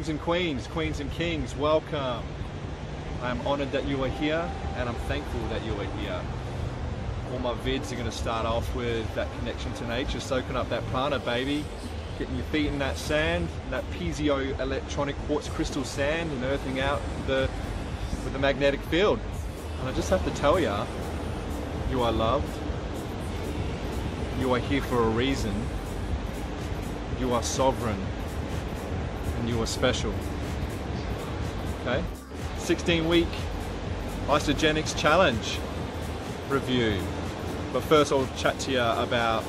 Kings and queens, queens and kings, welcome. I am honoured that you are here, and I'm thankful that you are here. All my vids are going to start off with that connection to nature, soaking up that prana, baby. Getting your feet in that sand, that piezo-electronic quartz crystal sand, and earthing out with the magnetic field. And I just have to tell you, you are loved. You are here for a reason. You are sovereign. And you are special. Okay? 16-week Isagenix challenge review. But first I'll chat to you about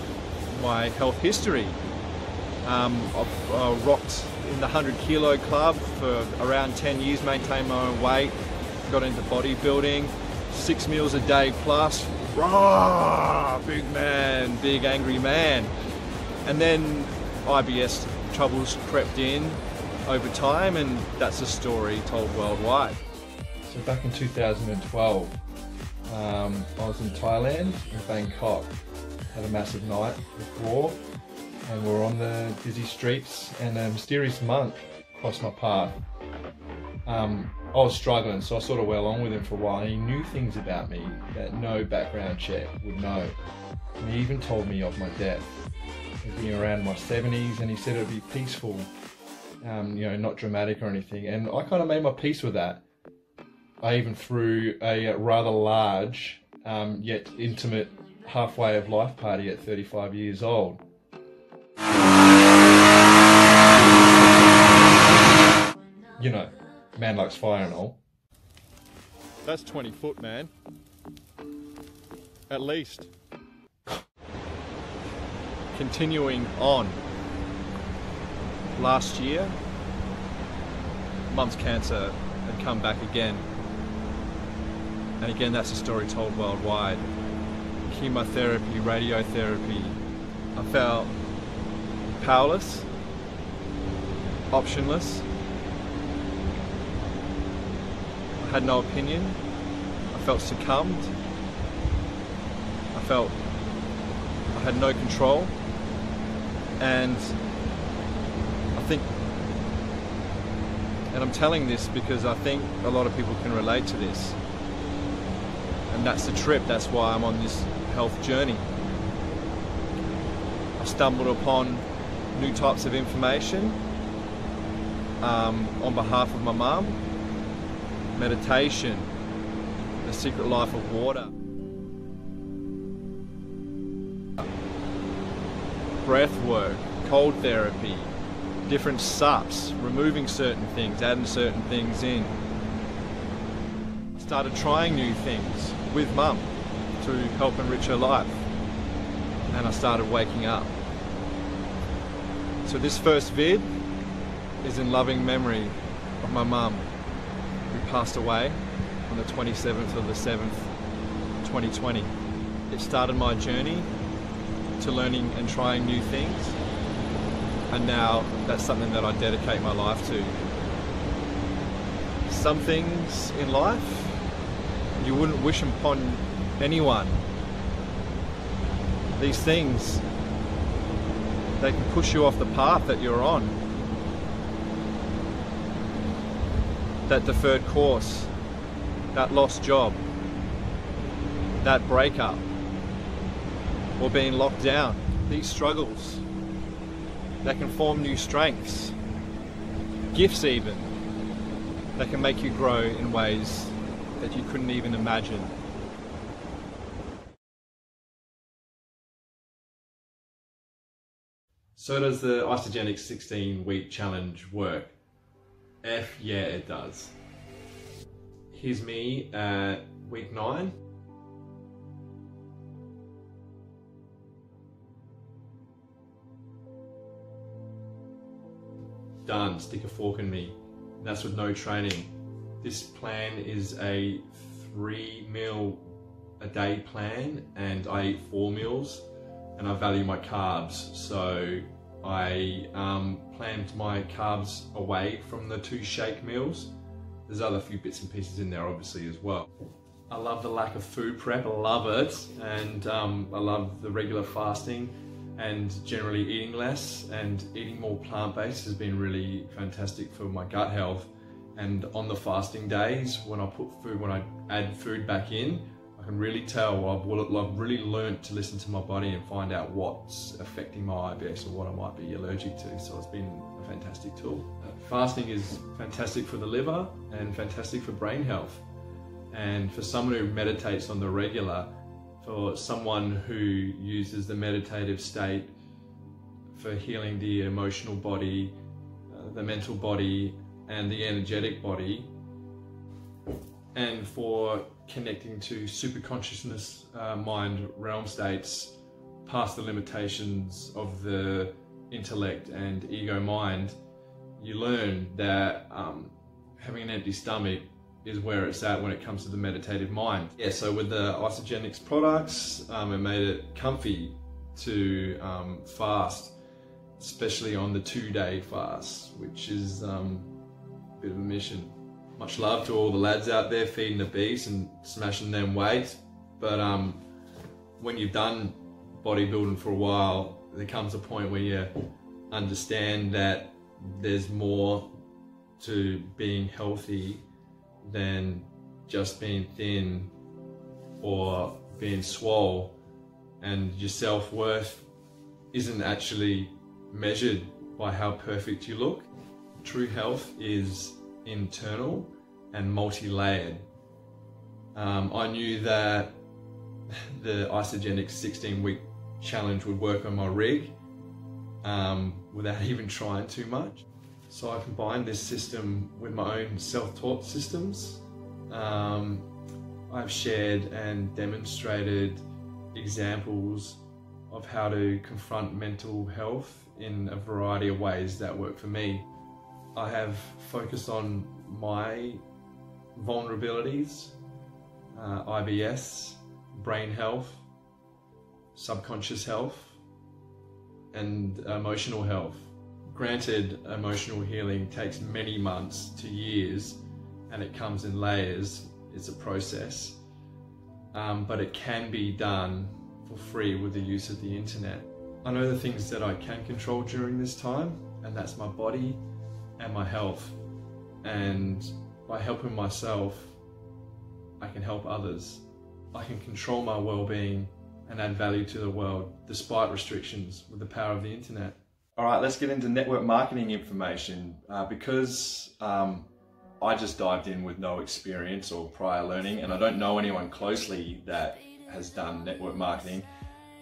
my health history. I've rocked in the 100 kilo club for around 10 years, maintained my own weight, got into bodybuilding, 6 meals a day plus, rah, big man, big angry man. And then IBS troubles crept in over time, and that's a story told worldwide. So back in 2012, I was in Thailand, in Bangkok, had a massive night with war, and we were on the busy streets, and a mysterious monk crossed my path. I was struggling, so I sort of went along with him for a while, and he knew things about me that no background check would know. And he even told me of my death. I'd be around my 70s, and he said it would be peaceful, you know, not dramatic or anything, and I kind of made my peace with that. I even threw a rather large, yet intimate halfway of life party at 35 years old. You know, man likes fire and all. That's 20 foot, man. At least. Continuing on. Last year, mum's cancer had come back again. And again, that's a story told worldwide. Chemotherapy, radiotherapy. I felt powerless, optionless. I had no opinion. I felt succumbed. I felt I had no control. And I think, and I'm telling this because I think a lot of people can relate to this. And that's the trip, that's why I'm on this health journey. I stumbled upon new types of information on behalf of my mum. Meditation, the secret life of water. Breath work, cold therapy, different sups, removing certain things, adding certain things in. Started trying new things with mum to help enrich her life, and I started waking up. So this first vid is in loving memory of my mum, who passed away on the 27th of the 7th, 2020. It started my journey to learning and trying new things, and now that's something that I dedicate my life to. Some things in life you wouldn't wish upon anyone. These things, they can push you off the path that you're on. That deferred course, that lost job, that breakup, or being locked down. These struggles, they can form new strengths, gifts even, that can make you grow in ways that you couldn't even imagine. So does the Isagenix 16-week challenge work? F yeah, it does. Here's me at week 9. Done, stick a fork in me. That's with no training. This plan is a 3 meal a day plan, and I eat 4 meals, and I value my carbs. So I planned my carbs away from the 2 shake meals. There's other few bits and pieces in there obviously as well. I love the lack of food prep, I love it, and I love the regular fasting. and generally eating less and eating more plant-based has been really fantastic for my gut health. And on the fasting days, when I add food back in, I can really tell I've really learned to listen to my body and find out what's affecting my IBS or what I might be allergic to. So it's been a fantastic tool. Fasting is fantastic for the liver and fantastic for brain health. And for someone who meditates on the regular, for someone who uses the meditative state for healing the emotional body, the mental body, and the energetic body, and for connecting to super consciousness mind realm states past the limitations of the intellect and ego mind, you learn that having an empty stomach is where it's at when it comes to the meditative mind. Yeah, so with the Isagenix products, it made it comfy to fast, especially on the 2-day fast, which is a bit of a mission. Much love to all the lads out there feeding the beast and smashing them weights, but when you've done bodybuilding for a while, there comes a point where you understand that there's more to being healthy than just being thin or being swole, and your self-worth isn't actually measured by how perfect you look. True health is internal and multi-layered. I knew that the Isagenix 16-week challenge would work on my rig without even trying too much. So I combined this system with my own self-taught systems. I've shared and demonstrated examples of how to confront mental health in a variety of ways that work for me. I have focused on my vulnerabilities, IBS, brain health, subconscious health, and emotional health. Granted, emotional healing takes many months to years, and it comes in layers. It's a process, but it can be done for free with the use of the internet. I know the things that I can control during this time, and that's my body and my health. And by helping myself, I can help others. I can control my well-being and add value to the world despite restrictions with the power of the internet. All right, let's get into network marketing information. Because I just dived in with no experience or prior learning, and I don't know anyone closely that has done network marketing,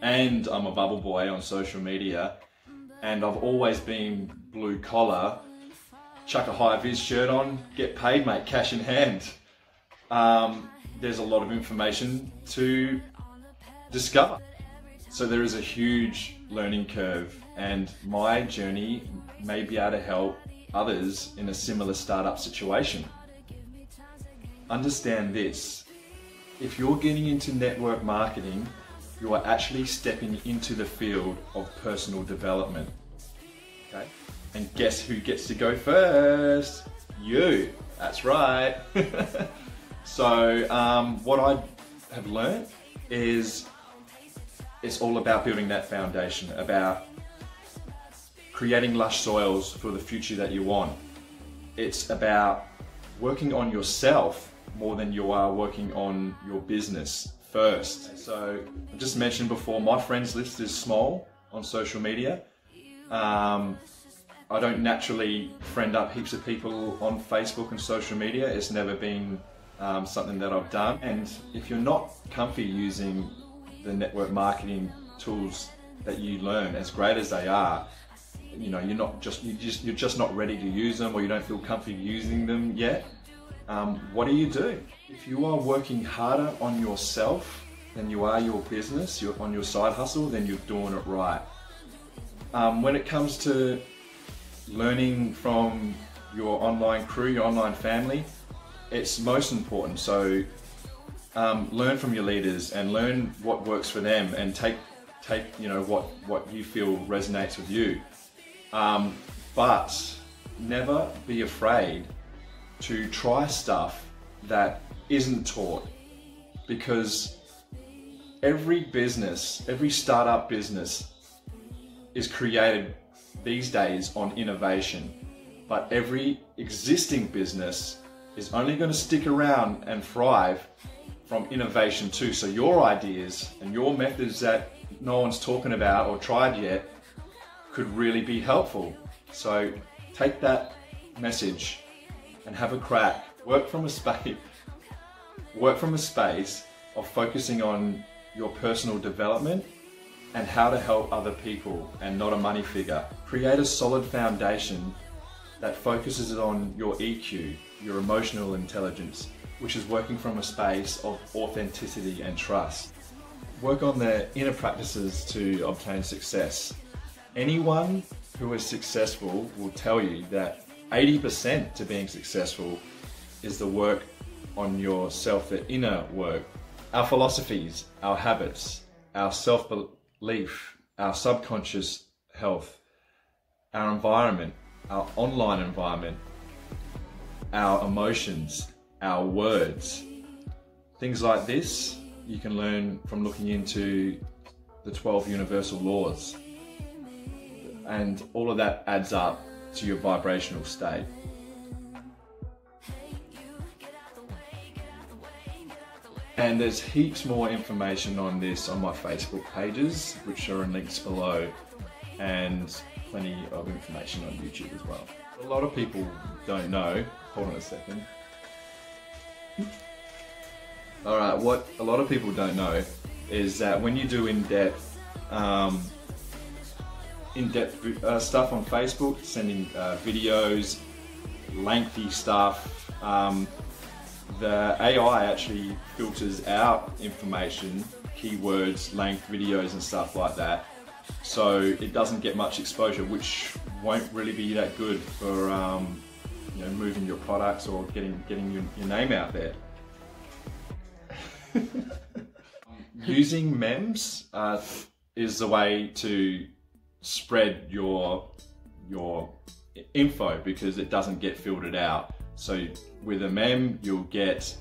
and I'm a bubble boy on social media, and I've always been blue collar, chuck a high-vis shirt on, get paid, mate, cash in hand. There's a lot of information to discover. So there is a huge learning curve, and my journey may be able to help others in a similar startup situation. Understand this: if you're getting into network marketing, you are actually stepping into the field of personal development. Okay? And guess who gets to go first? You. That's right. So what I have learned is it's all about building that foundation, about creating lush soils for the future that you want. It's about working on yourself more than you are working on your business first. So I just mentioned before, my friends list is small on social media. I don't naturally friend up heaps of people on Facebook and social media. It's never been something that I've done. And if you're not comfy using the network marketing tools that you learn, as great as they are, you know, you're just not ready to use them, or you don't feel comfy using them yet. What do? If you are working harder on yourself than you are your business, you're on your side hustle, then you're doing it right. When it comes to learning from your online crew, your online family, it's most important. So learn from your leaders and learn what works for them, and take you know what you feel resonates with you. But never be afraid to try stuff that isn't taught, because every business, every startup business is created these days on innovation, but every existing business is only going to stick around and thrive from innovation too. So your ideas and your methods that no one's talking about or tried yet could really be helpful. So take that message and have a crack. Work from a space of focusing on your personal development and how to help other people and not a money figure. Create a solid foundation that focuses on your EQ, your emotional intelligence, which is working from a space of authenticity and trust. Work on the inner practices to obtain success. Anyone who is successful will tell you that 80% to being successful is the work on yourself, the inner work. Our philosophies, our habits, our self-belief, our subconscious health, our environment, our online environment, our emotions, our words. Things like this you can learn from looking into the 12 universal laws. And all of that adds up to your vibrational state. And there's heaps more information on this on my Facebook pages, which are in links below, and plenty of information on YouTube as well. A lot of people don't know, hold on a second. Alright, what a lot of people don't know is that when you do in-depth stuff on Facebook, sending videos, lengthy stuff, the AI actually filters out information, keywords, length videos and stuff like that, so it doesn't get much exposure, which won't really be that good for you know, moving your products or getting your name out there. Using memes is the way to spread your info because it doesn't get filtered out. So with a meme you'll get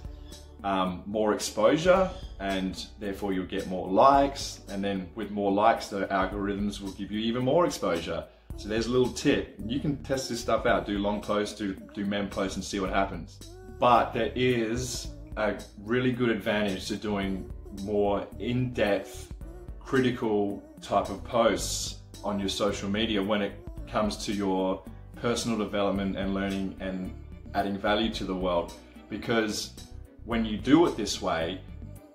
more exposure and therefore you'll get more likes, and then with more likes the algorithms will give you even more exposure. So there's a little tip. You can test this stuff out, do long posts, do meme posts and see what happens. But there is a really good advantage to doing more in-depth, critical type of posts on your social media when it comes to your personal development and learning and adding value to the world. Because when you do it this way,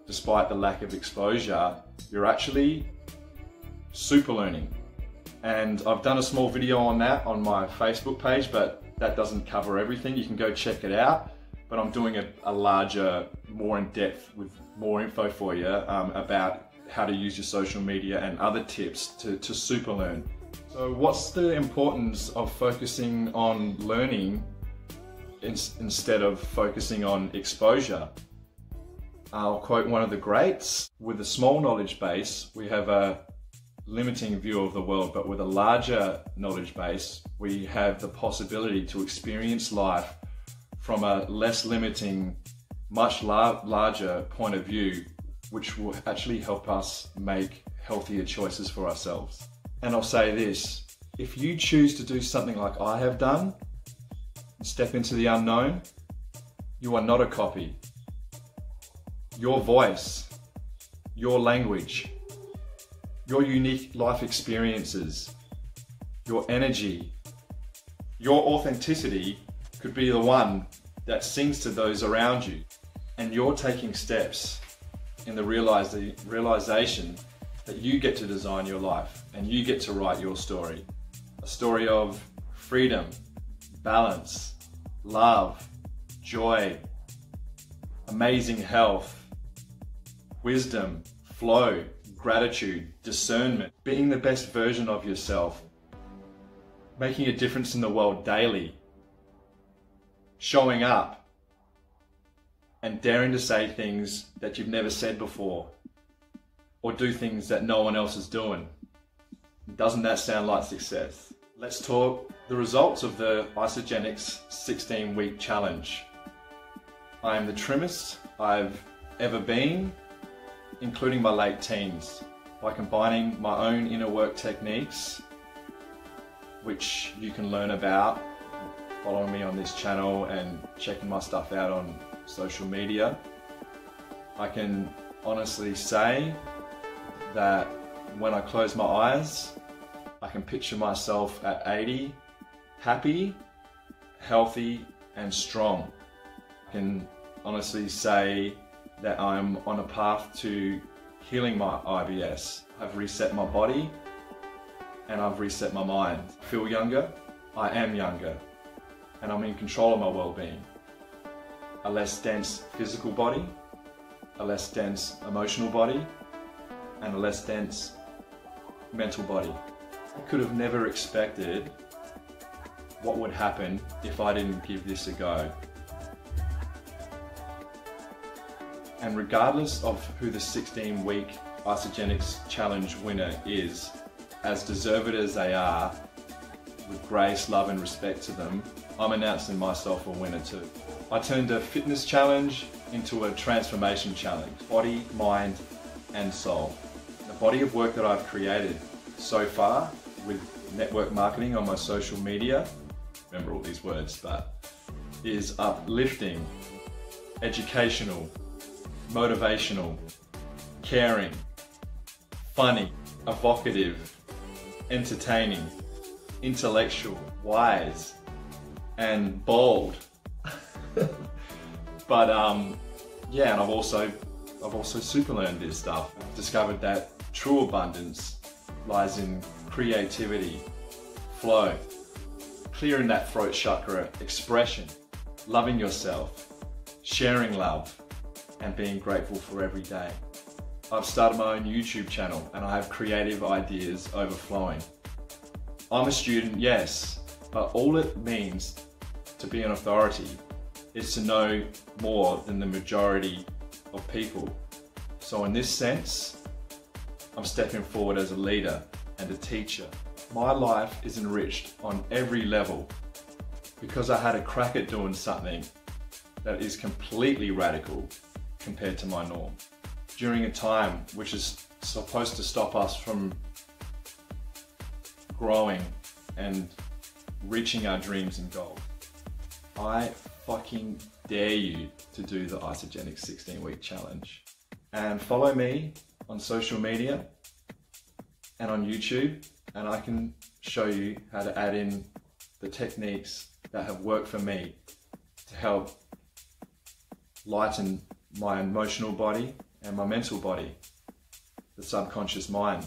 despite the lack of exposure, you're actually super learning. And I've done a small video on that on my Facebook page, but that doesn't cover everything. You can go check it out. But I'm doing a larger, more in-depth with more info for you about how to use your social media and other tips to super learn. So what's the importance of focusing on learning instead of focusing on exposure? I'll quote one of the greats: with a small knowledge base, we have a limiting view of the world, but with a larger knowledge base, we have the possibility to experience life from a less limiting, much larger point of view, which will actually help us make healthier choices for ourselves. And I'll say this: if you choose to do something like I have done, step into the unknown, you are not a copy. Your voice, your language, your unique life experiences, your energy, your authenticity could be the one that sings to those around you. And you're taking steps in the realization that you get to design your life and you get to write your story. A story of freedom, balance, love, joy, amazing health, wisdom, flow, gratitude, discernment, being the best version of yourself, making a difference in the world daily, showing up, and daring to say things that you've never said before, or do things that no one else is doing. Doesn't that sound like success? Let's talk the results of the Isagenix 16-week challenge. I am the trimmest I've ever been, including my late teens. By combining my own inner work techniques which you can learn about following me on this channel and checking my stuff out on social media. I can honestly say that when I close my eyes, I can picture myself at 80, happy, healthy and strong. I can honestly say that I'm on a path to healing my IBS. I've reset my body and I've reset my mind. I feel younger, I am younger, and I'm in control of my well-being. A less dense physical body, a less dense emotional body, and a less dense mental body. I could have never expected what would happen if I didn't give this a go. And regardless of who the 16-week Isagenix challenge winner is, as deserved as they are, with grace, love and respect to them, I'm announcing myself a winner too. I turned a fitness challenge into a transformation challenge, body, mind and soul. The body of work that I've created so far with network marketing on my social media, remember all these words, but is uplifting, educational, motivational, caring, funny, evocative, entertaining, intellectual, wise, and bold. But yeah, and I've also super learned this stuff. I've discovered that true abundance lies in creativity, flow, clearing that throat chakra, expression, loving yourself, sharing love, and being grateful for every day. I've started my own YouTube channel and I have creative ideas overflowing. I'm a student, yes, but all it means to be an authority is to know more than the majority of people. So in this sense, I'm stepping forward as a leader and a teacher. My life is enriched on every level because I had a crack at doing something that is completely radical compared to my norm. During a time which is supposed to stop us from growing and reaching our dreams and goals. I fucking dare you to do the Isagenix 16-week challenge. And follow me on social media and on YouTube, and I can show you how to add in the techniques that have worked for me to help lighten my emotional body and my mental body, the subconscious mind.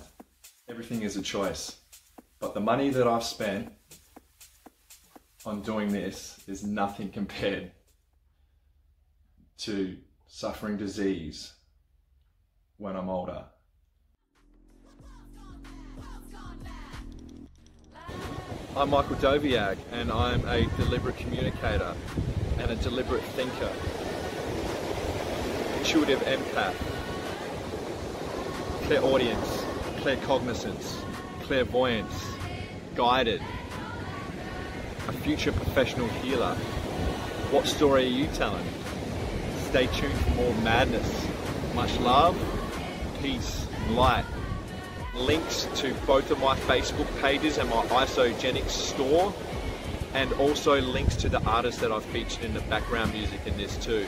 Everything is a choice, but the money that I've spent on doing this is nothing compared to suffering disease when I'm older. I'm Michael Doviak, and I'm a deliberate communicator and a deliberate thinker, intuitive empath, clairaudience, claircognizance, clairvoyance, guided, a future professional healer. What story are you telling? Stay tuned for more madness. Much love, peace, light. Links to both of my Facebook pages and my Isagenix store, and also links to the artists that I've featured in the background music in this too.